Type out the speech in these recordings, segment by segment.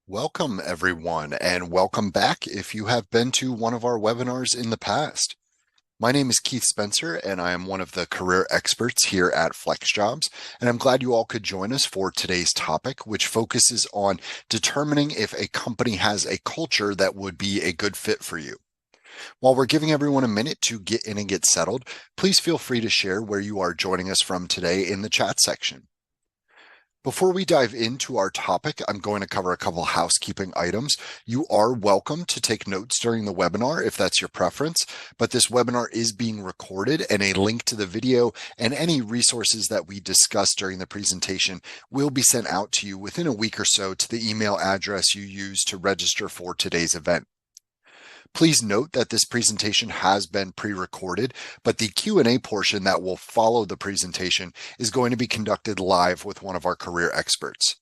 Welcome, everyone, and welcome back if you have been to one of our webinars in the past. My name is Keith Spencer, and I am one of the career experts here at FlexJobs, and I'm glad you all could join us for today's topic, which focuses on determining if a company has a culture that would be a good fit for you. While we're giving everyone a minute to get in and get settled, please feel free to share where you are joining us from today in the chat section. Before we dive into our topic, I'm going to cover a couple housekeeping items. You are welcome to take notes during the webinar if that's your preference, but this webinar is being recorded and a link to the video and any resources that we discuss during the presentation will be sent out to you within a week or so to the email address you used to register for today's event. Please note that this presentation has been pre-recorded, but the Q&A portion that will follow the presentation is going to be conducted live with one of our career experts.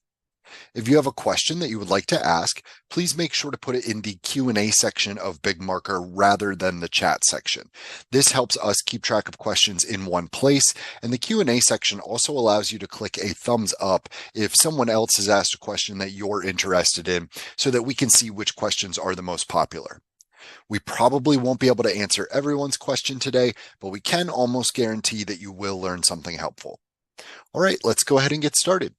If you have a question that you would like to ask, please make sure to put it in the Q&A section of Big Marker rather than the chat section. This helps us keep track of questions in one place, and the Q&A section also allows you to click a thumbs up if someone else has asked a question that you're interested in so that we can see which questions are the most popular. We probably won't be able to answer everyone's question today, but we can almost guarantee that you will learn something helpful. All right, let's go ahead and get started.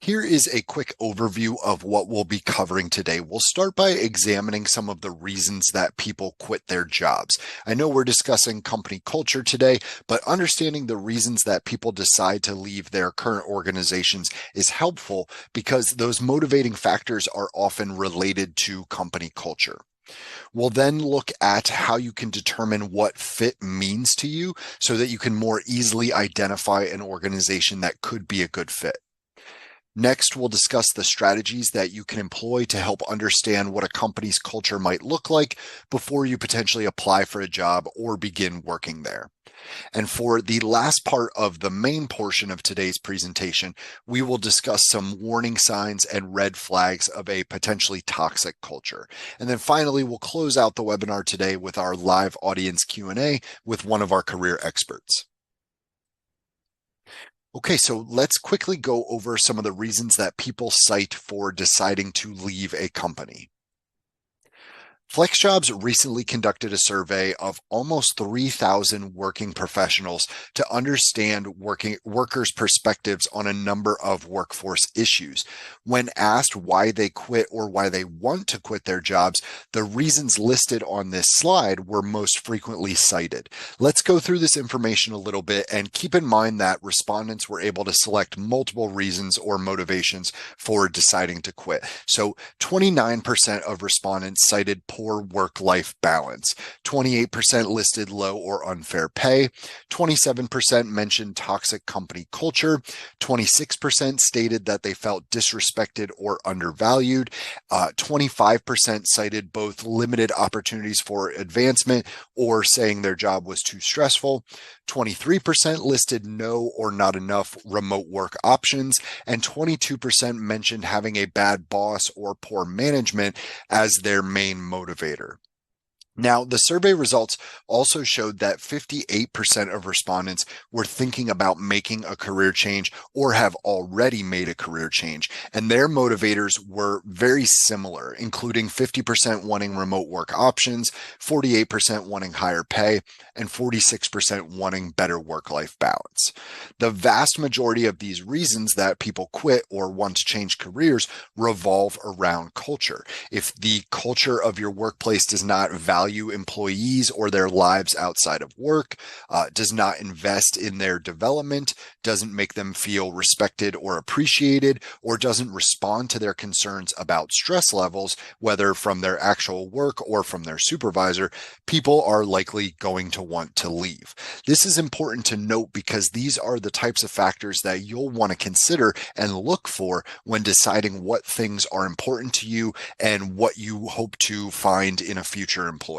Here is a quick overview of what we'll be covering today. We'll start by examining some of the reasons that people quit their jobs. I know we're discussing company culture today, but understanding the reasons that people decide to leave their current organizations is helpful because those motivating factors are often related to company culture. We'll then look at how you can determine what fit means to you so that you can more easily identify an organization that could be a good fit. Next, we'll discuss the strategies that you can employ to help understand what a company's culture might look like before you potentially apply for a job or begin working there. And for the last part of the main portion of today's presentation, we will discuss some warning signs and red flags of a potentially toxic culture. And then finally, we'll close out the webinar today with our live audience Q&A with one of our career experts. Okay, so let's quickly go over some of the reasons that people cite for deciding to leave a company. FlexJobs recently conducted a survey of almost 3,000 working professionals to understand workers' perspectives on a number of workforce issues. When asked why they quit or why they want to quit their jobs, the reasons listed on this slide were most frequently cited. Let's go through this information a little bit and keep in mind that respondents were able to select multiple reasons or motivations for deciding to quit. So 29% of respondents cited poor work-life balance. 28% listed low or unfair pay. 27% mentioned toxic company culture. 26% stated that they felt disrespected or undervalued. 25% cited both limited opportunities for advancement or saying their job was too stressful. 23% listed no or not enough remote work options, and 22% mentioned having a bad boss or poor management as their main motivator. Now, the survey results also showed that 58% of respondents were thinking about making a career change or have already made a career change, and their motivators were very similar, including 50% wanting remote work options, 48% wanting higher pay, and 46% wanting better work-life balance. The vast majority of these reasons that people quit or want to change careers revolve around culture. If the culture of your workplace does not value employees or their lives outside of work, does not invest in their development, doesn't make them feel respected or appreciated, or doesn't respond to their concerns about stress levels, whether from their actual work or from their supervisor, people are likely going to want to leave. This is important to note because these are the types of factors that you'll want to consider and look for when deciding what things are important to you and what you hope to find in a future employer.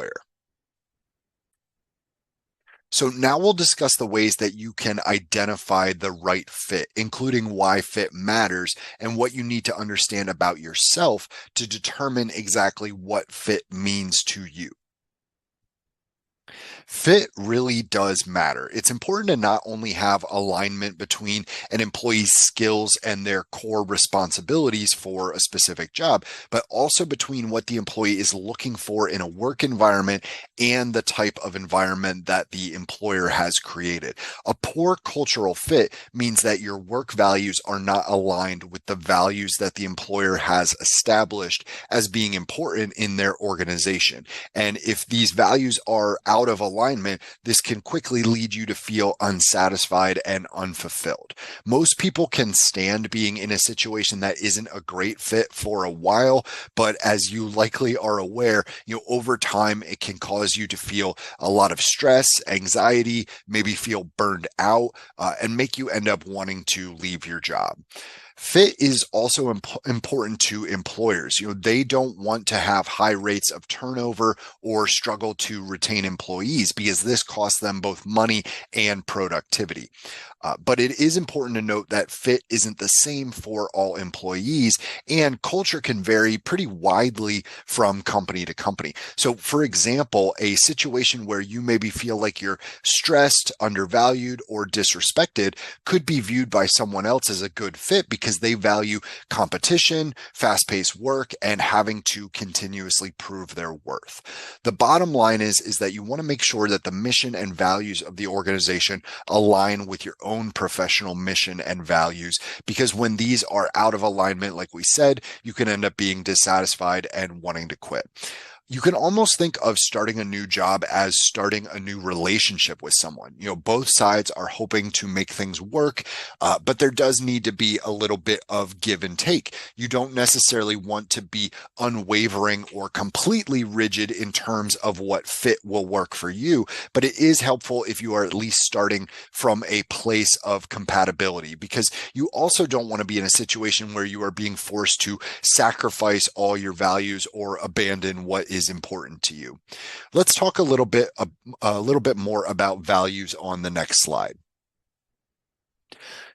So now we'll discuss the ways that you can identify the right fit, including why fit matters and what you need to understand about yourself to determine exactly what fit means to you. Fit really does matter. It's important to not only have alignment between an employee's skills and their core responsibilities for a specific job, but also between what the employee is looking for in a work environment and the type of environment that the employer has created. A poor cultural fit means that your work values are not aligned with the values that the employer has established as being important in their organization. And if these values are out of alignment, this can quickly lead you to feel unsatisfied and unfulfilled. Most people can stand being in a situation that isn't a great fit for a while, but as you likely are aware, over time it can cause you to feel a lot of stress, anxiety, maybe feel burned out, and make you end up wanting to leave your job. Fit is also important to employers. They don't want to have high rates of turnover or struggle to retain employees because this costs them both money and productivity. But it is important to note that fit isn't the same for all employees, and culture can vary pretty widely from company to company. So, for example, a situation where you maybe feel like you're stressed, undervalued, or disrespected could be viewed by someone else as a good fit because they value competition, fast paced work, and having to continuously prove their worth. The bottom line is that you want to make sure that the mission and values of the organization align with your own professional mission and values, because when these are out of alignment, like we said, you can end up being dissatisfied and wanting to quit. You can almost think of starting a new job as starting a new relationship with someone. Both sides are hoping to make things work, but there does need to be a little bit of give and take. You don't necessarily want to be unwavering or completely rigid in terms of what fit will work for you, but it is helpful if you are at least starting from a place of compatibility, because you also don't want to be in a situation where you are being forced to sacrifice all your values or abandon what is important to you. Let's talk a little bit more about values on the next slide.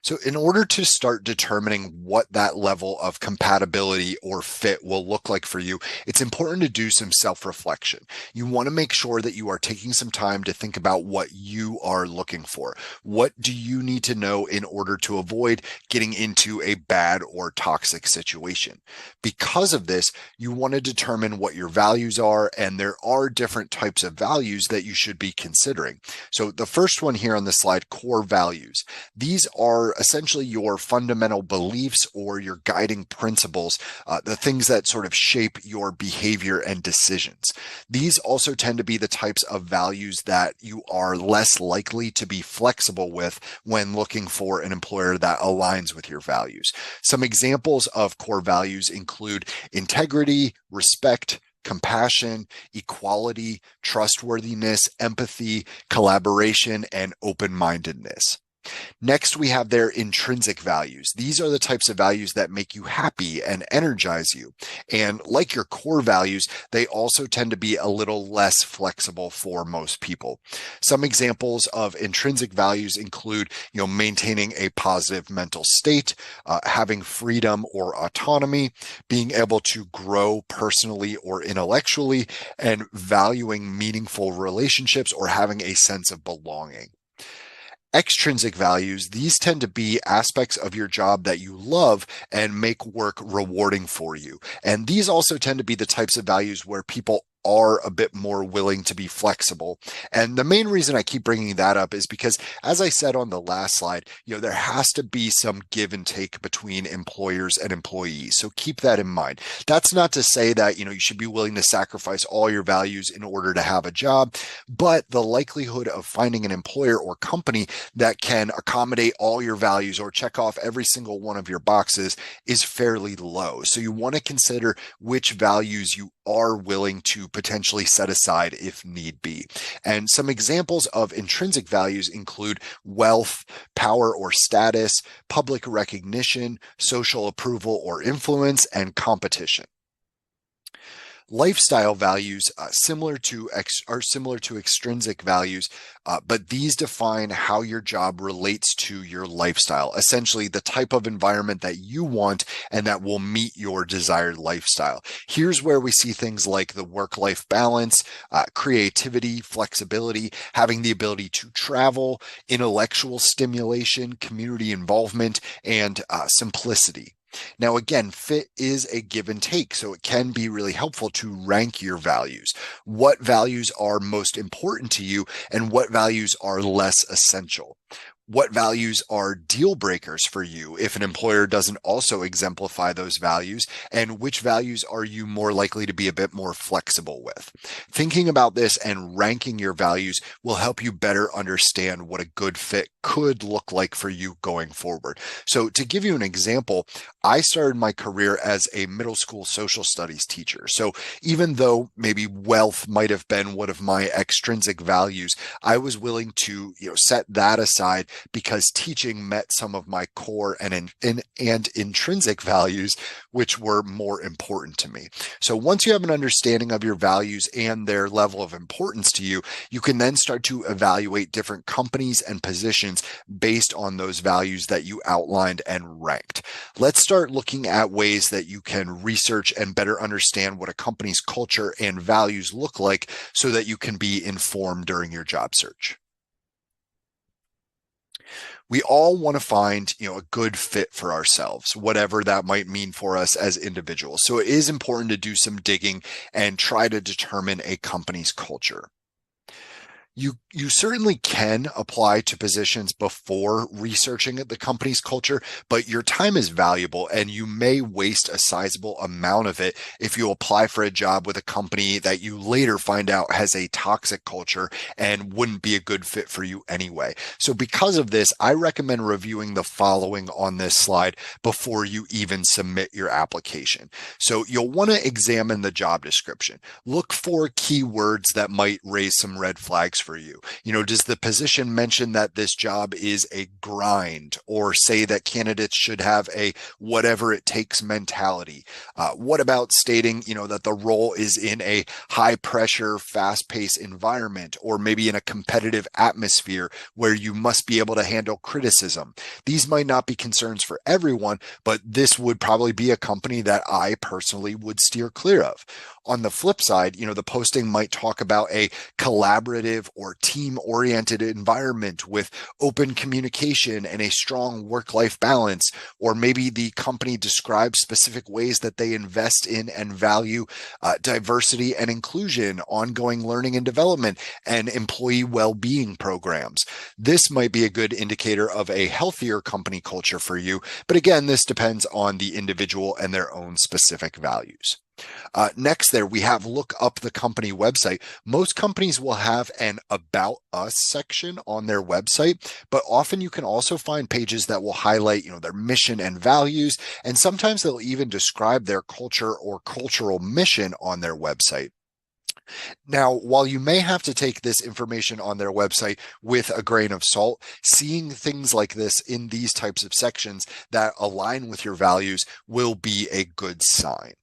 So, in order to start determining what that level of compatibility or fit will look like for you, it's important to do some self reflection. You want to make sure that you are taking some time to think about what you are looking for. What do you need to know in order to avoid getting into a bad or toxic situation? Because of this, you want to determine what your values are, and there are different types of values that you should be considering. So, the first one here on the slide, core values. These are essentially your fundamental beliefs or your guiding principles, the things that sort of shape your behavior and decisions. These also tend to be the types of values that you are less likely to be flexible with when looking for an employer that aligns with your values. Some examples of core values include integrity, respect, compassion, equality, trustworthiness, empathy, collaboration, and open-mindedness. Next, we have their intrinsic values. These are the types of values that make you happy and energize you. And like your core values, they also tend to be a little less flexible for most people. Some examples of intrinsic values include, maintaining a positive mental state, having freedom or autonomy, being able to grow personally or intellectually, and valuing meaningful relationships or having a sense of belonging. Extrinsic values, these tend to be aspects of your job that you love and make work rewarding for you. And these also tend to be the types of values where people are a bit more willing to be flexible. And the main reason I keep bringing that up is because, as I said on the last slide, there has to be some give and take between employers and employees. So keep that in mind. That's not to say that, you should be willing to sacrifice all your values in order to have a job, but the likelihood of finding an employer or company that can accommodate all your values or check off every single one of your boxes is fairly low. So you want to consider which values you are willing to potentially set aside if need be. And some examples of intrinsic values include wealth, power or status, public recognition, social approval or influence, and competition. Lifestyle values are similar to extrinsic values, but these define how your job relates to your lifestyle, essentially the type of environment that you want and that will meet your desired lifestyle. Here's where we see things like the work-life balance, creativity, flexibility, having the ability to travel, intellectual stimulation, community involvement, and simplicity. Now, again, fit is a give and take, so it can be really helpful to rank your values. What values are most important to you and what values are less essential? What values are deal breakers for you if an employer doesn't also exemplify those values, and which values are you more likely to be a bit more flexible with? Thinking about this and ranking your values will help you better understand what a good fit could look like for you going forward. So to give you an example, I started my career as a middle school social studies teacher. So even though maybe wealth might have been one of my extrinsic values, I was willing to, set that aside because teaching met some of my core and intrinsic values, which were more important to me. So once you have an understanding of your values and their level of importance to you, you can then start to evaluate different companies and positions based on those values that you outlined and ranked. Let's start looking at ways that you can research and better understand what a company's culture and values look like so that you can be informed during your job search. We all want to find, a good fit for ourselves, whatever that might mean for us as individuals. So it is important to do some digging and try to determine a company's culture. You certainly can apply to positions before researching the company's culture, but your time is valuable and you may waste a sizable amount of it if you apply for a job with a company that you later find out has a toxic culture and wouldn't be a good fit for you anyway. So because of this, I recommend reviewing the following on this slide before you even submit your application. So you'll want to examine the job description. Look for keywords that might raise some red flags for you. Does the position mention that this job is a grind, or say that candidates should have a whatever it takes mentality? What about stating, that the role is in a high pressure, fast paced environment, or maybe in a competitive atmosphere where you must be able to handle criticism? These might not be concerns for everyone, but this would probably be a company that I personally would steer clear of. On the flip side, the posting might talk about a collaborative or team-oriented environment with open communication and a strong work-life balance, or maybe the company describes specific ways that they invest in and value diversity and inclusion, ongoing learning and development, and employee well-being programs. This might be a good indicator of a healthier company culture for you, but again, this depends on the individual and their own specific values. Next there, we have look up the company website. Most companies will have an About Us section on their website, but often you can also find pages that will highlight, their mission and values, and sometimes they'll even describe their culture or cultural mission on their website. Now, while you may have to take this information on their website with a grain of salt, seeing things like this in these types of sections that align with your values will be a good sign.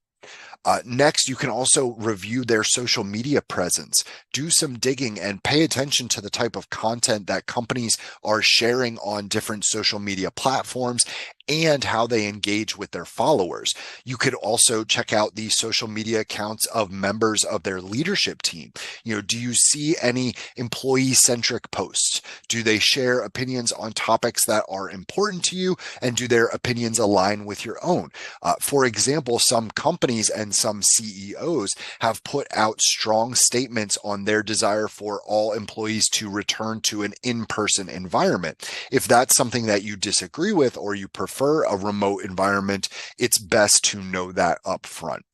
Next, you can also review their social media presence, do some digging, and pay attention to the type of content that companies are sharing on different social media platforms and how they engage with their followers. You could also check out the social media accounts of members of their leadership team. Do you see any employee-centric posts? Do they share opinions on topics that are important to you? And do their opinions align with your own? For example, some companies and some CEOs have put out strong statements on their desire for all employees to return to an in-person environment. If that's something that you disagree with or you prefer a remote environment, it's best to know that up front.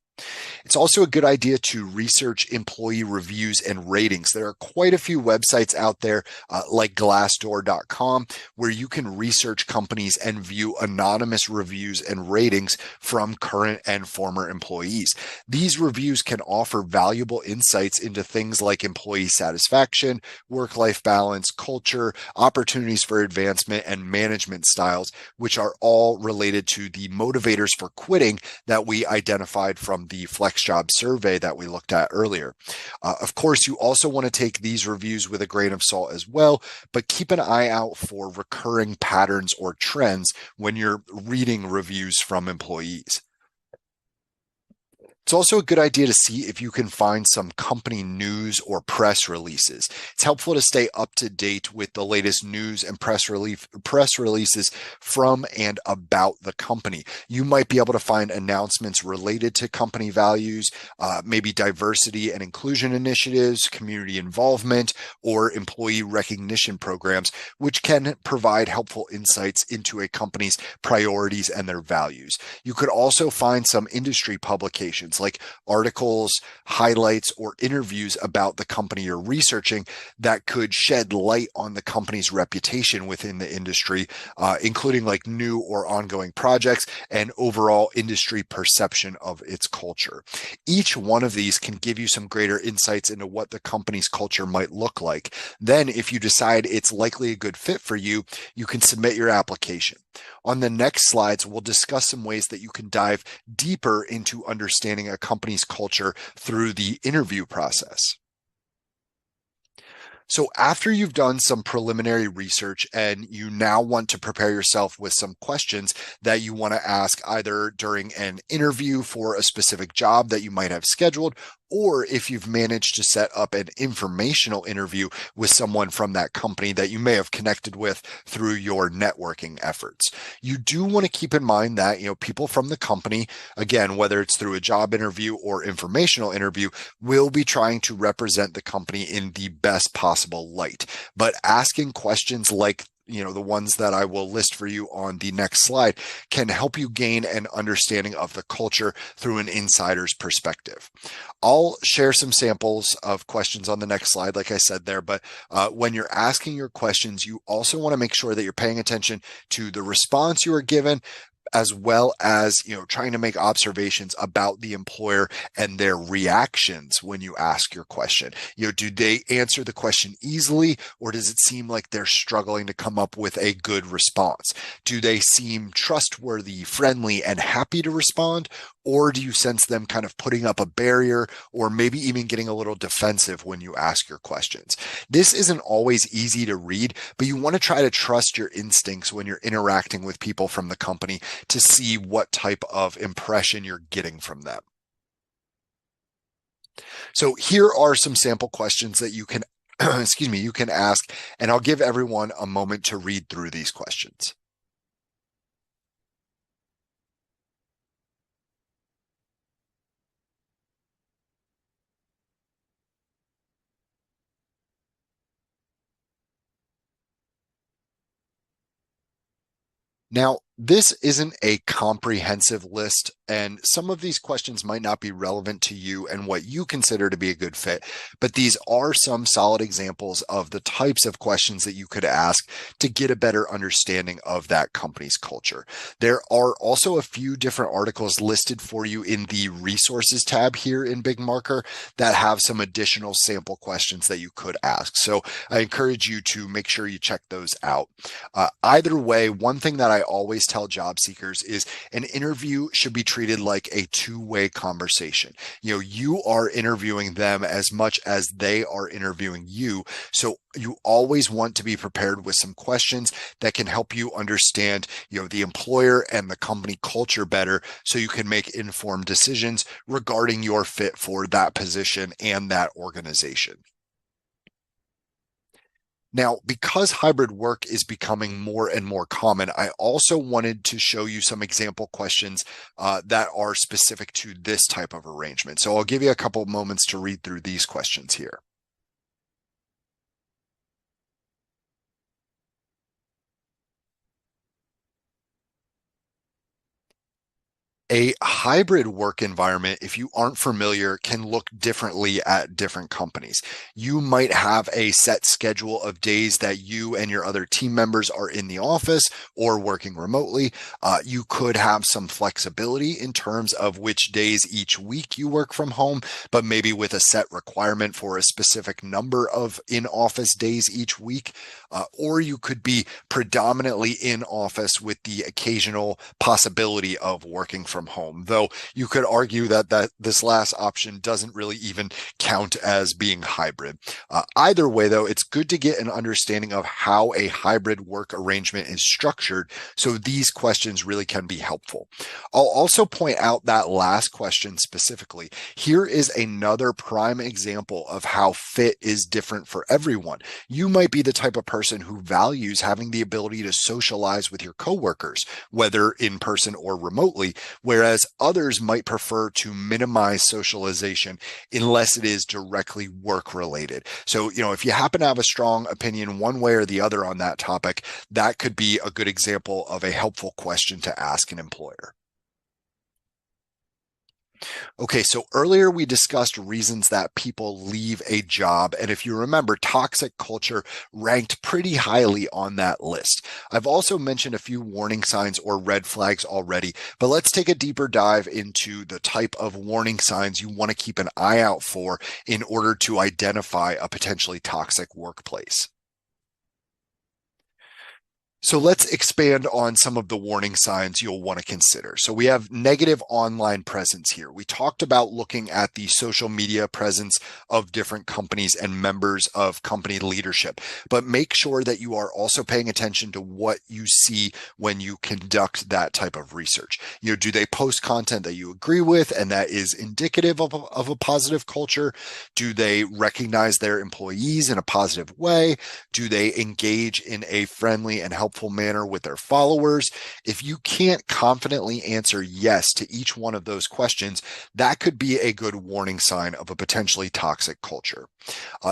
It's also a good idea to research employee reviews and ratings. There are quite a few websites out there like glassdoor.com where you can research companies and view anonymous reviews and ratings from current and former employees. These reviews can offer valuable insights into things like employee satisfaction, work-life balance, culture, opportunities for advancement, and management styles, which are all related to the motivators for quitting that we identified from from the FlexJobs survey that we looked at earlier. Of course, you also want to take these reviews with a grain of salt as well, but keep an eye out for recurring patterns or trends when you're reading reviews from employees. It's also a good idea to see if you can find some company news or press releases. It's helpful to stay up to date with the latest news and press releases from and about the company. You might be able to find announcements related to company values, maybe diversity and inclusion initiatives, community involvement, or employee recognition programs, which can provide helpful insights into a company's priorities and their values. You could also find some industry publications like articles, highlights, or interviews about the company you're researching that could shed light on the company's reputation within the industry, including like new or ongoing projects and overall industry perception of its culture. Each one of these can give you some greater insights into what the company's culture might look like. Then, if you decide it's likely a good fit for you, you can submit your application. On the next slides, we'll discuss some ways that you can dive deeper into understanding a company's culture through the interview process. So after you've done some preliminary research and you now want to prepare yourself with some questions that you want to ask either during an interview for a specific job that you might have scheduled, or if you've managed to set up an informational interview with someone from that company that you may have connected with through your networking efforts. You do want to keep in mind that, people from the company, again, whether it's through a job interview or informational interview, will be trying to represent the company in the best possible light. But asking questions like the ones that I will list for you on the next slide can help you gain an understanding of the culture through an insider's perspective. I'll share some samples of questions on the next slide, like I said there, but when you're asking your questions, you also want to make sure that you're paying attention to the response you are given, as well as trying to make observations about the employer and their reactions when you ask your question. Do they answer the question easily, or does it seem like they're struggling to come up with a good response? Do they seem trustworthy, friendly, and happy to respond? Or do you sense them kind of putting up a barrier or maybe even getting a little defensive when you ask your questions? This isn't always easy to read, but you want to try to trust your instincts when you're interacting with people from the company to see what type of impression you're getting from them. So here are some sample questions that you can, you can ask, and I'll give everyone a moment to read through these questions. Now, this isn't a comprehensive list, and some of these questions might not be relevant to you and what you consider to be a good fit, but these are some solid examples of the types of questions that you could ask to get a better understanding of that company's culture. There are also a few different articles listed for you in the resources tab here in Big Marker that have some additional sample questions that you could ask. So I encourage you to make sure you check those out. Either way, one thing that I always tell job seekers is an interview should be treated like a two-way conversation. You are interviewing them as much as they are interviewing you. So you always want to be prepared with some questions that can help you understand, the employer and the company culture better so you can make informed decisions regarding your fit for that position and that organization. Now, because hybrid work is becoming more and more common, I also wanted to show you some example questions that are specific to this type of arrangement. So I'll give you a couple moments to read through these questions here. A hybrid work environment, if you aren't familiar, can look differently at different companies. You might have a set schedule of days that you and your other team members are in the office or working remotely. You could have some flexibility in terms of which days each week you work from home, but maybe with a set requirement for a specific number of in-office days each week. Or you could be predominantly in office with the occasional possibility of working from from home, though you could argue that this last option doesn't really even count as being hybrid. Either way, though, it's good to get an understanding of how a hybrid work arrangement is structured, so these questions really can be helpful. I'll also point out that last question specifically. Here is another prime example of how fit is different for everyone. You might be the type of person who values having the ability to socialize with your coworkers, whether in person or remotely, whereas others might prefer to minimize socialization unless it is directly work related. So, if you happen to have a strong opinion one way or the other on that topic, that could be a good example of a helpful question to ask an employer. Okay, so earlier we discussed reasons that people leave a job. And if you remember, toxic culture ranked pretty highly on that list. I've also mentioned a few warning signs or red flags already, but let's take a deeper dive into the type of warning signs you want to keep an eye out for in order to identify a potentially toxic workplace. So let's expand on some of the warning signs you'll want to consider. So we have negative online presence here. We talked about looking at the social media presence of different companies and members of company leadership, but make sure that you are also paying attention to what you see when you conduct that type of research. Do they post content that you agree with and that is indicative of a positive culture? Do they recognize their employees in a positive way? Do they engage in a friendly and helpful manner with their followers? If you can't confidently answer yes to each one of those questions, that could be a good warning sign of a potentially toxic culture.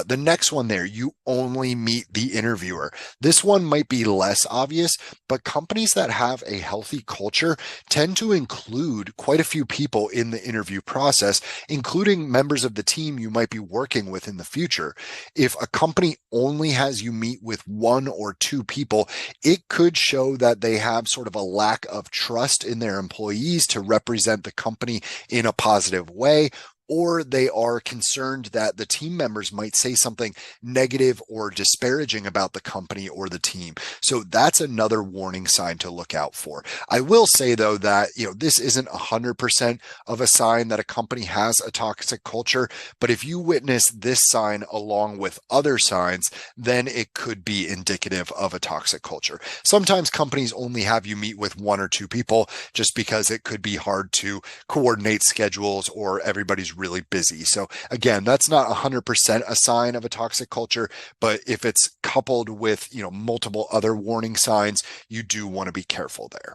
The next one there, you only meet the interviewer. This one might be less obvious, but companies that have a healthy culture tend to include quite a few people in the interview process, including members of the team you might be working with in the future. If a company only has you meet with one or two people, it could show that they have sort of a lack of trust in their employees to represent the company in a positive way, or they are concerned that the team members might say something negative or disparaging about the company or the team. So that's another warning sign to look out for. I will say though that, this isn't 100% of a sign that a company has a toxic culture, but if you witness this sign along with other signs, then it could be indicative of a toxic culture. Sometimes companies only have you meet with one or two people just because it could be hard to coordinate schedules or everybody's really busy. So again, that's not 100% a sign of a toxic culture, but if it's coupled with, multiple other warning signs, you do want to be careful there.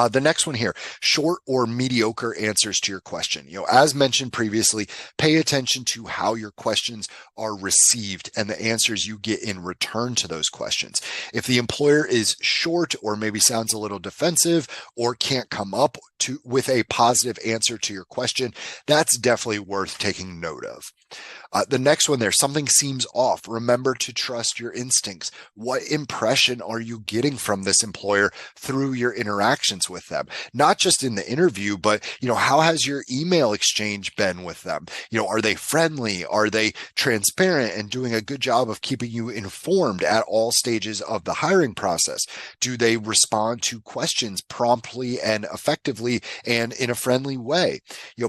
The next one here, short or mediocre answers to your question. As mentioned previously, pay attention to how your questions are received and the answers you get in return to those questions. If the employer is short or maybe sounds a little defensive or can't come up with a positive answer to your question, that's definitely worth taking note of. The next one there, something seems off. Remember to trust your instincts. What impression are you getting from this employer through your interactions with them? Not just in the interview, but, how has your email exchange been with them? Are they friendly? Are they transparent and doing a good job of keeping you informed at all stages of the hiring process? Do they respond to questions promptly and effectively and in a friendly way?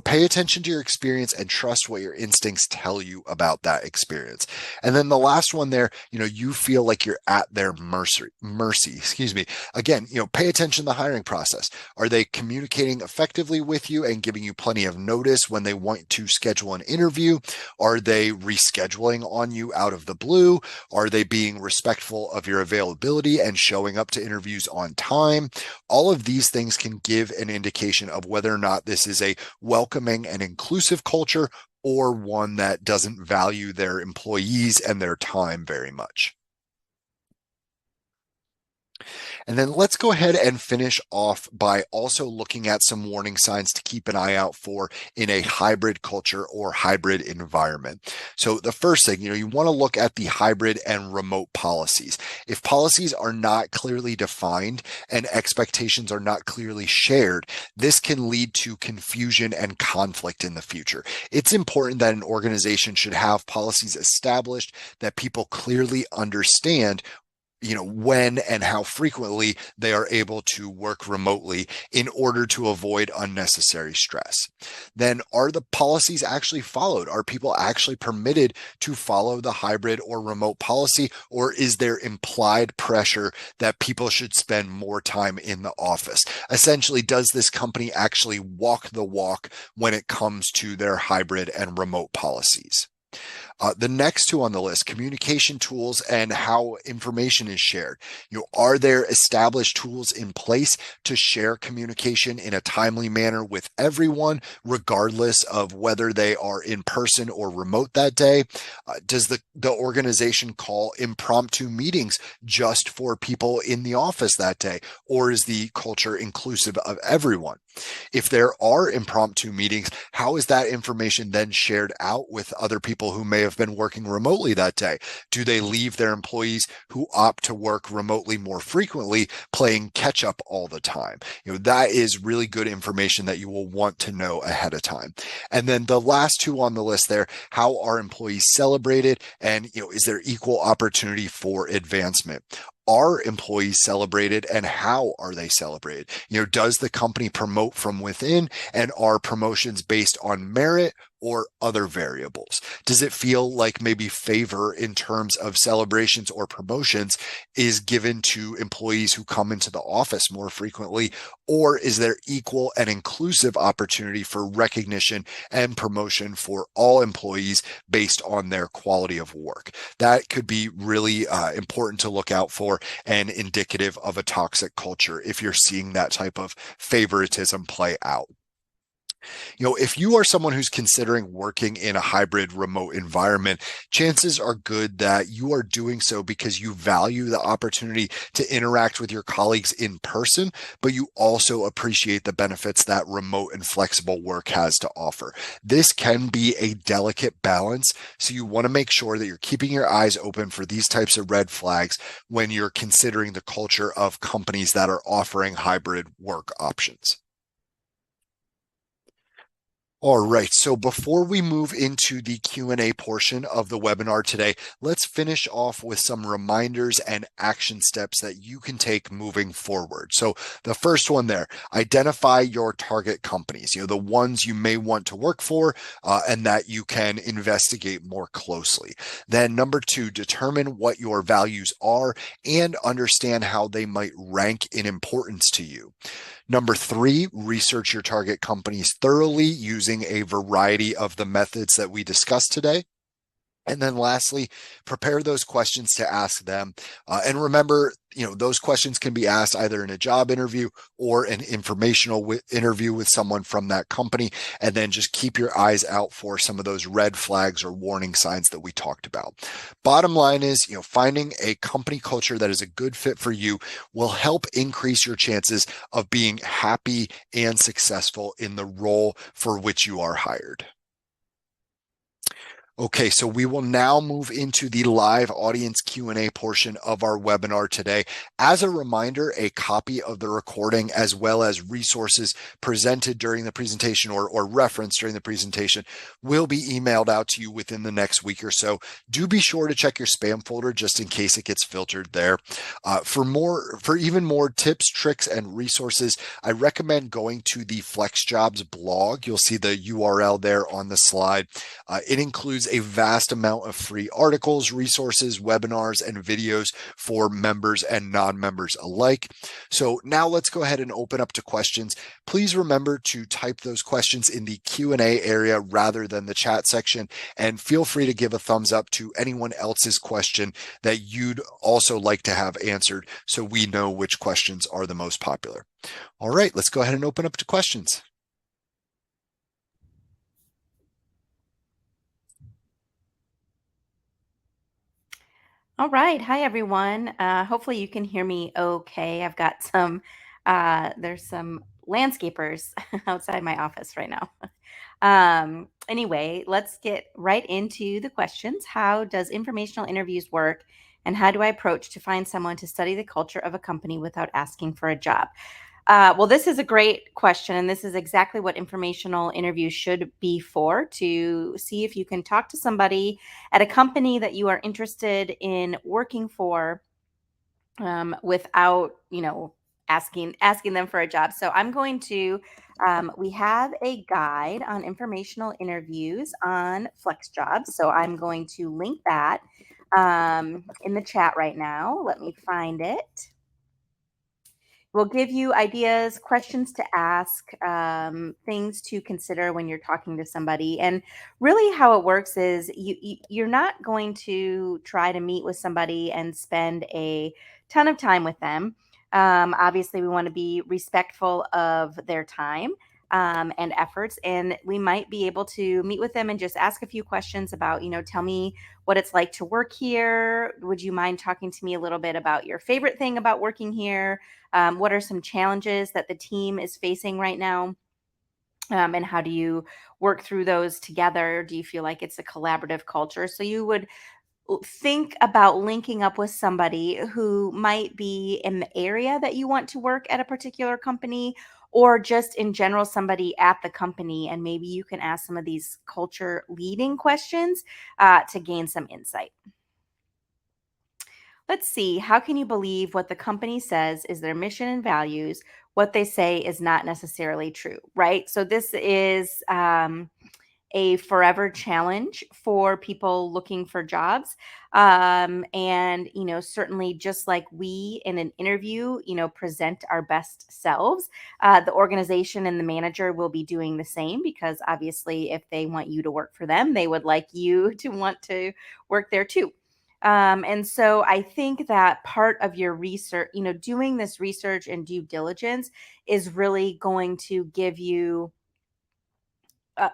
Pay attention to your experience and trust what your instincts tell you about that experience. And then the last one there, you feel like you're at their mercy, Again, pay attention to the hiring process. Are they communicating effectively with you and giving you plenty of notice when they want to schedule an interview? Are they rescheduling on you out of the blue? Are they being respectful of your availability and showing up to interviews on time? All of these things can give an indication of whether or not this is a welcoming and inclusive culture or one that doesn't value their employees and their time very much. And then let's go ahead and finish off by also looking at some warning signs to keep an eye out for in a hybrid culture or hybrid environment. So the first thing, you want to look at the hybrid and remote policies. If policies are not clearly defined and expectations are not clearly shared, this can lead to confusion and conflict in the future. It's important that an organization should have policies established that people clearly understand when and how frequently they are able to work remotely in order to avoid unnecessary stress. Then, are the policies actually followed? Are people actually permitted to follow the hybrid or remote policy, or is there implied pressure that people should spend more time in the office? Essentially, does this company actually walk the walk when it comes to their hybrid and remote policies? The next two on the list, communication tools and how information is shared. Are there established tools in place to share communication in a timely manner with everyone, regardless of whether they are in person or remote that day? Does the organization call impromptu meetings just for people in the office that day, or is the culture inclusive of everyone? If there are impromptu meetings, how is that information then shared out with other people who may have been working remotely that day? Do they leave their employees who opt to work remotely more frequently playing catch up all the time? That is really good information that you will want to know ahead of time. And then the last two on the list there, how are employees celebrated? And, is there equal opportunity for advancement? Are employees celebrated and how are they celebrated? Does the company promote from within, and are promotions based on merit or other variables? Does it feel like maybe favor in terms of celebrations or promotions is given to employees who come into the office more frequently? Or is there equal and inclusive opportunity for recognition and promotion for all employees based on their quality of work? That could be really important to look out for and indicative of a toxic culture if you're seeing that type of favoritism play out. If you are someone who's considering working in a hybrid remote environment, chances are good that you are doing so because you value the opportunity to interact with your colleagues in person, but you also appreciate the benefits that remote and flexible work has to offer. This can be a delicate balance, so you want to make sure that you're keeping your eyes open for these types of red flags when you're considering the culture of companies that are offering hybrid work options. All right. So before we move into the Q&A portion of the webinar today, let's finish off with some reminders and action steps that you can take moving forward. So the first one there, identify your target companies, the ones you may want to work for and that you can investigate more closely. Then number two, determine what your values are and understand how they might rank in importance to you. Number three, research your target companies thoroughly using a variety of the methods that we discussed today. And then lastly, prepare those questions to ask them. And remember, those questions can be asked either in a job interview or an informational interview with someone from that company. And then just keep your eyes out for some of those red flags or warning signs that we talked about. Bottom line is, finding a company culture that is a good fit for you will help increase your chances of being happy and successful in the role for which you are hired. Okay, so we will now move into the live audience Q&A portion of our webinar today. As a reminder, a copy of the recording as well as resources presented during the presentation or referenced during the presentation will be emailed out to you within the next week or so. Do be sure to check your spam folder just in case it gets filtered there. For even more tips, tricks, and resources, I recommend going to the FlexJobs blog. You'll see the URL there on the slide. It includes a vast amount of free articles, resources, webinars, and videos for members and non-members alike. So now let's go ahead and open up to questions. Please remember to type those questions in the Q&A area rather than the chat section, and feel free to give a thumbs up to anyone else's question that you'd also like to have answered so we know which questions are the most popular. All right, let's go ahead and open up to questions. All right. Hi, everyone. Hopefully you can hear me okay. I've got there's some landscapers outside my office right now. Anyway, let's get right into the questions. How does informational interviews work? And how do I approach to find someone to study the culture of a company without asking for a job? Well, this is a great question, and this is exactly what informational interviews should be for, to see if you can talk to somebody at a company that you are interested in working for without, asking them for a job. So I'm going to, we have a guide on informational interviews on FlexJobs. So I'm going to link that in the chat right now. Let me find it. We'll give you ideas, questions to ask, things to consider when you're talking to somebody. And really, how it works is you're not going to try to meet with somebody and spend a ton of time with them. Obviously, we want to be respectful of their time. And efforts, and we might be able to meet with them and just ask a few questions about, tell me what it's like to work here. Would you mind talking to me a little bit about your favorite thing about working here? What are some challenges that the team is facing right now? And how do you work through those together? Do you feel like it's a collaborative culture? So you would think about linking up with somebody who might be in the area that you want to work at a particular company, or just in general, somebody at the company. And maybe you can ask some of these culture leading questions to gain some insight. Let's see. How can you believe what the company says is their mission and values? What they say is not necessarily true, right? So, this is a forever challenge for people looking for jobs. And, certainly just like we in an interview, present our best selves, the organization and the manager will be doing the same, because obviously, if they want you to work for them, they would like you to want to work there too. And so I think that part of your research, doing this research and due diligence is really going to give you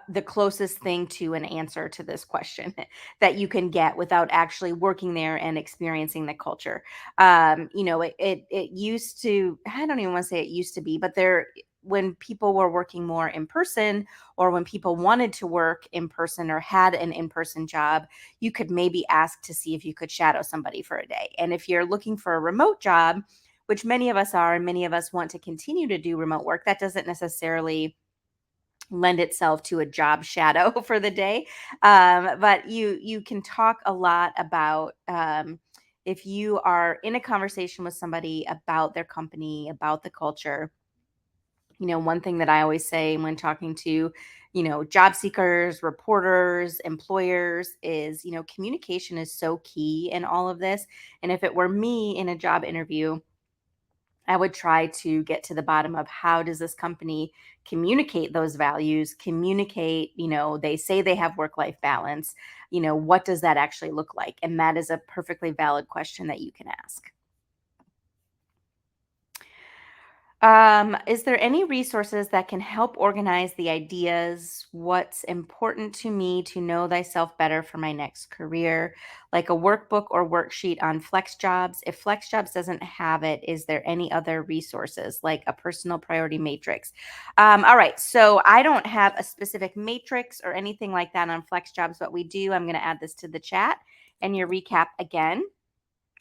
the closest thing to an answer to this question that you can get without actually working there and experiencing the culture. It used to, I don't even want to say it used to be, but when people were working more in person, or when people wanted to work in person or had an in-person job, you could maybe ask to see if you could shadow somebody for a day. And if you're looking for a remote job, which many of us are, and many of us want to continue to do remote work, that doesn't necessarily lend itself to a job shadow for the day. But you can talk a lot about, if you are in a conversation with somebody about their company, about the culture. One thing that I always say when talking to, job seekers, reporters, employers is, communication is so key in all of this. And if it were me in a job interview, I would try to get to the bottom of, how does this company communicate those values, communicate, they say they have work-life balance, what does that actually look like? And that is a perfectly valid question that you can ask. Is there any resources that can help organize the ideas? What's important to me to know thyself better for my next career, like a workbook or worksheet on FlexJobs? If FlexJobs doesn't have it, is there any other resources like a personal priority matrix? All right, so I don't have a specific matrix or anything like that on FlexJobs. What we do, I'm going to add this to the chat and your recap again.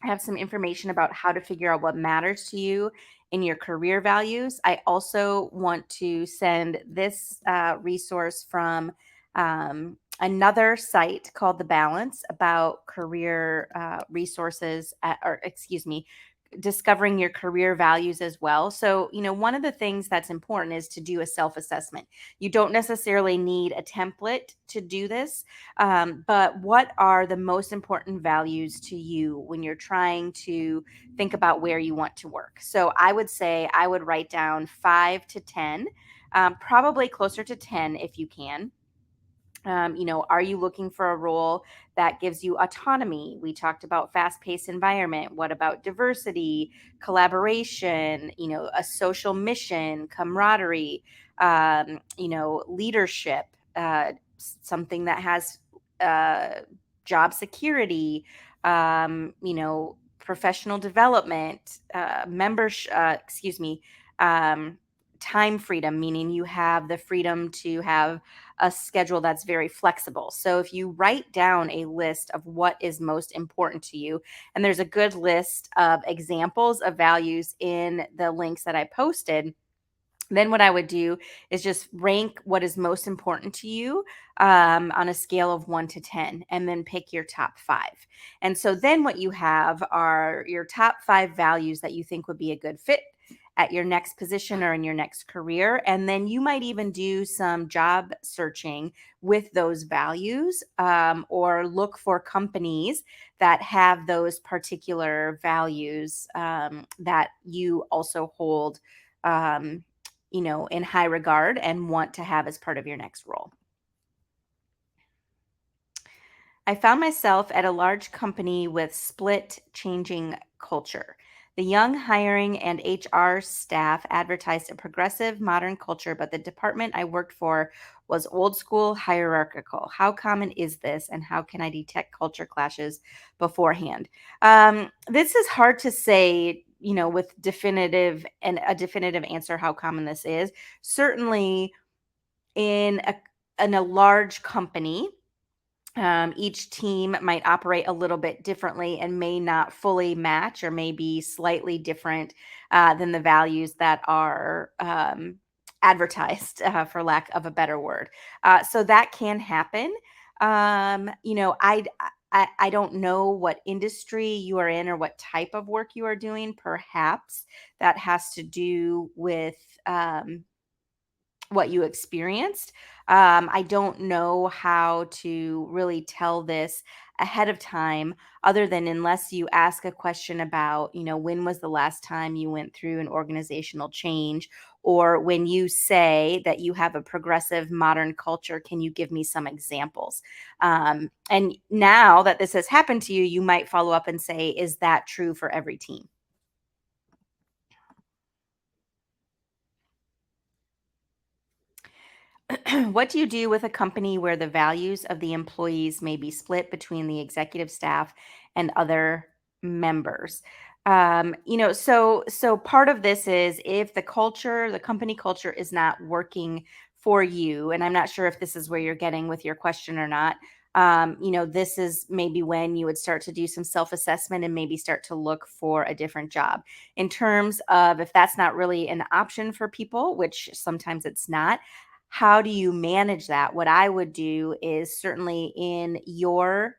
I have some information about how to figure out what matters to you in your career values. I also want to send this resource from another site called The Balance, about career resources, or excuse me, discovering your career values as well. So, one of the things that's important is to do a self assessment. You don't necessarily need a template to do this, but what are the most important values to you when you're trying to think about where you want to work? So, I would say I would write down 5 to 10, probably closer to 10 if you can. Are you looking for a role that gives you autonomy? We talked about fast-paced environment. What about diversity, collaboration, a social mission, camaraderie, leadership, something that has uh, job security, professional development, membership, excuse me, um, time freedom, meaning you have the freedom to have a schedule that's very flexible. So if you write down a list of what is most important to you, and there's a good list of examples of values in the links that I posted, Then what I would do is just rank what is most important to you on a scale of 1 to 10, and then pick your top five. And so then what you have are your top five values that you think would be a good fit at your next position or in your next career. And then you might even do some job searching with those values, or look for companies that have those particular values that you also hold. In high regard and want to have as part of your next role. I found myself at a large company with split changing culture. The young hiring and HR staff advertised a progressive, modern culture, but the department I worked for was old school, hierarchical. How common is this, and how can I detect culture clashes beforehand? This is hard to say, with a definitive answer how common this is. Certainly, in a large company, each team might operate a little bit differently and may not fully match, or may be slightly different than the values that are advertised, for lack of a better word. So that can happen. I don't know what industry you are in or what type of work you are doing. Perhaps that has to do with what you experienced. I don't know how to really tell this ahead of time, other than unless you ask a question about, when was the last time you went through an organizational change, or when you say that you have a progressive modern culture, can you give me some examples? And now that this has happened to you, you might follow up and say, is that true for every team? What do you do with a company where the values of the employees may be split between the executive staff and other members? So part of this is, if the company culture is not working for you, and I'm not sure if this is where you're getting with your question or not. This is maybe when you would start to do some self-assessment and maybe start to look for a different job. In terms of, if that's not really an option for people, which sometimes it's not, how do you manage that? What I would do is, certainly in your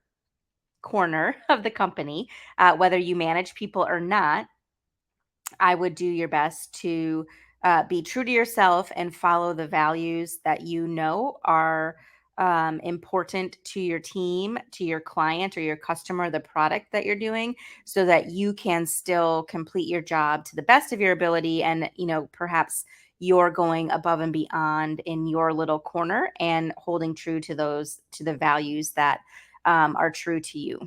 corner of the company, whether you manage people or not, I would do your best to be true to yourself and follow the values that you know are important to your team, to your client or your customer, the product that you're doing, so that you can still complete your job to the best of your ability. And, perhaps you're going above and beyond in your little corner and holding true to the values that are true to you.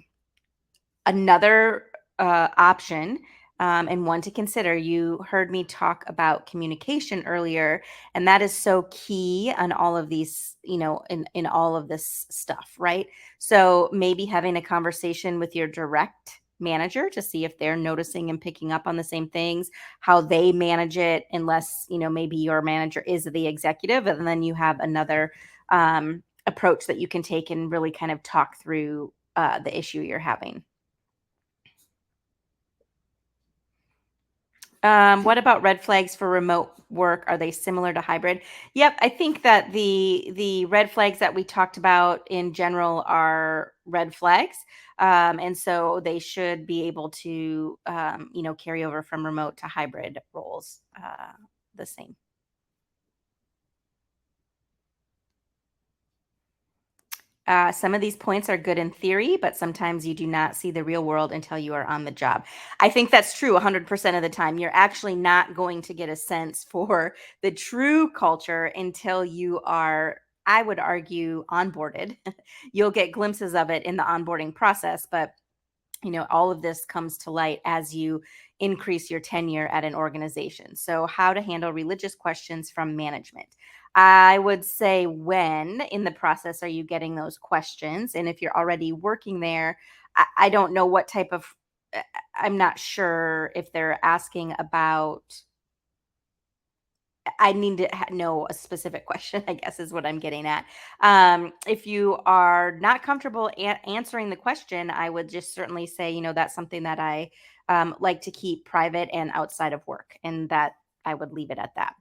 Another option, and one to consider, you heard me talk about communication earlier, and that is so key on all of these, in all of this stuff, right? So maybe having a conversation with your direct manager to see if they're noticing and picking up on the same things, how they manage it, unless, maybe your manager is the executive, and then you have another approach that you can take and really kind of talk through the issue you're having. What about red flags for remote work? Are they similar to hybrid? Yep, I think that the red flags that we talked about in general are red flags, and so they should be able to carry over from remote to hybrid roles the same. Some of these points are good in theory, but sometimes you do not see the real world until you are on the job. I think that's true 100% of the time. You're actually not going to get a sense for the true culture until you are, I would argue, onboarded. You'll get glimpses of it in the onboarding process, but all of this comes to light as you increase your tenure at an organization. So, how to handle religious questions from management? I would say, when in the process are you getting those questions? And if you're already working there, I don't know what type of, I'm not sure if they're asking about, I need to know a specific question, I guess is what I'm getting at. If you are not comfortable answering the question, I would just certainly say, that's something that I like to keep private and outside of work, and that I would leave it at that.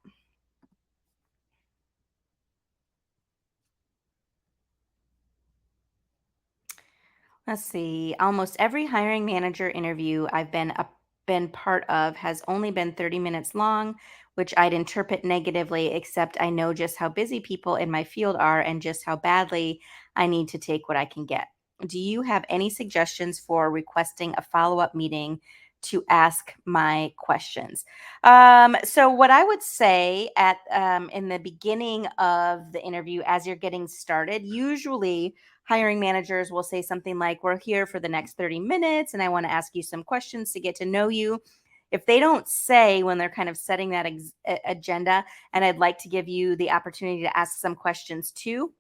Let's see. Almost every hiring manager interview I've been part of has only been 30 minutes long, which I'd interpret negatively, except I know just how busy people in my field are and just how badly I need to take what I can get. Do you have any suggestions for requesting a follow-up meeting to ask my questions? So what I would say at in the beginning of the interview, as you're getting started, usually hiring managers will say something like, "We're here for the next 30 minutes, and I want to ask you some questions to get to know you." If they don't say when they're kind of setting that agenda, and I'd like to give you the opportunity to ask some questions too,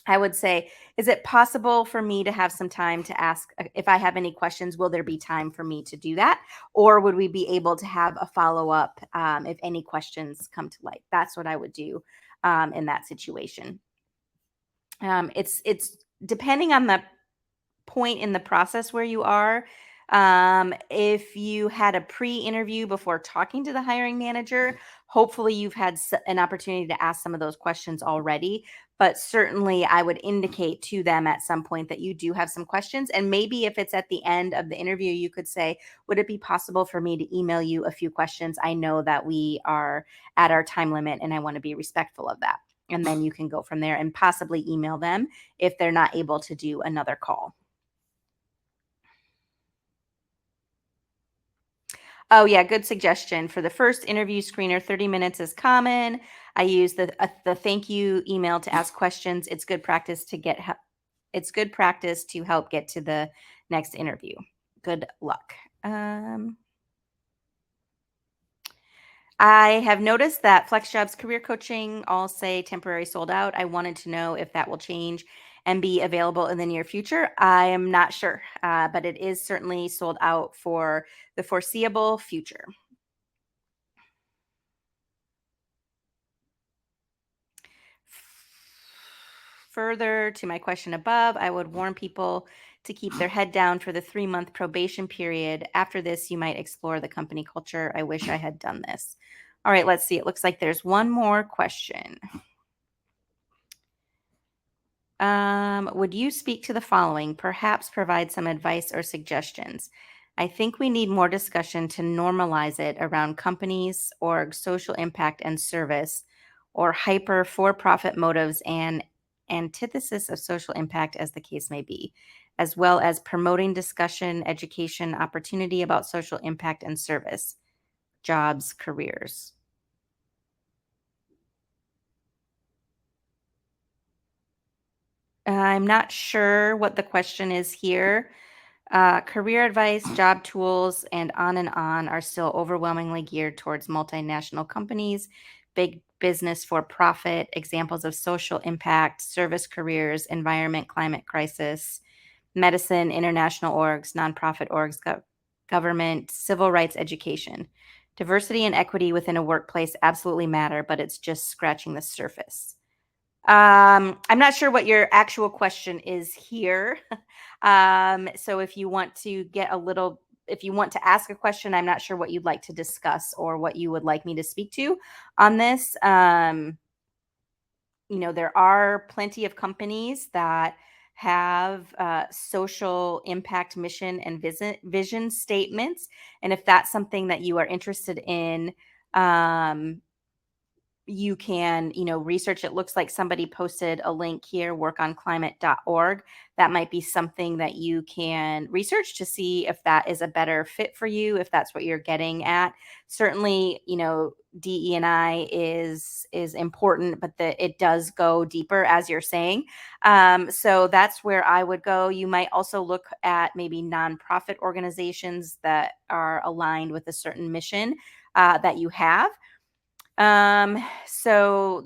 I would say, "Is it possible for me to have some time to ask if I have any questions? Will there be time for me to do that? Or would we be able to have a follow up if any questions come to light?" That's what I would do in that situation. It's depending on the point in the process where you are. If you had a pre-interview before talking to the hiring manager, hopefully you've had an opportunity to ask some of those questions already. But certainly, I would indicate to them at some point that you do have some questions. And maybe if it's at the end of the interview, you could say, "Would it be possible for me to email you a few questions? I know that we are at our time limit and I want to be respectful of that." And then you can go from there and possibly email them if they're not able to do another call. Oh, yeah, good suggestion. For the first interview screener, 30 minutes is common. I use the thank you email to ask questions. It's good practice to help get to the next interview. Good luck. Um, I have noticed that FlexJobs career coaching all say temporary sold out. I wanted to know if that will change and be available in the near future. I am not sure, but it is certainly sold out for the foreseeable future. Further to my question above, I would warn people to keep their head down for the 3-month probation period. After this, you might explore the company culture. I wish I had done this. All right, let's see. It looks like there's one more question. Would you speak to the following? Perhaps provide some advice or suggestions. I think we need more discussion to normalize it around companies, org, social impact and service, or hyper for profit motives and antithesis of social impact, as the case may be, as well as promoting discussion, education, opportunity about social impact and service, jobs, careers. I'm not sure what the question is here. Career advice, job tools, and on are still overwhelmingly geared towards multinational companies, big business for profit, examples of social impact, service careers, environment, climate crisis, medicine, international orgs, nonprofit orgs, government, civil rights education. Diversity and equity within a workplace absolutely matter, but it's just scratching the surface. I'm not sure what your actual question is here. So if you want to ask a question, I'm not sure what you'd like to discuss or what you would like me to speak to on this. There are plenty of companies that have social impact mission and vision statements. And if that's something that you are interested in, you can, research. It looks like somebody posted a link here, workonclimate.org. That might be something that you can research to see if that is a better fit for you, if that's what you're getting at. Certainly, DE&I is important, but it does go deeper, as you're saying. So that's where I would go. You might also look at maybe nonprofit organizations that are aligned with a certain mission that you have. So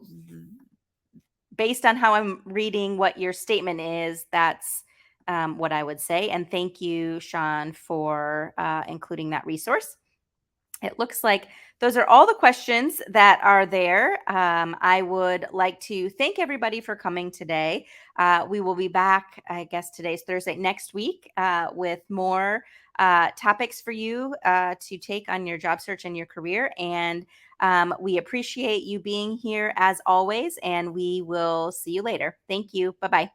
based on how I'm reading what your statement is, that's what I would say. And thank you, Sean, for including that resource. It looks like those are all the questions that are there. I would like to thank everybody for coming today. We will be back, I guess today's Thursday, next week with more topics for you to take on your job search and your career. And we appreciate you being here as always, and we will see you later. Thank you. Bye-bye.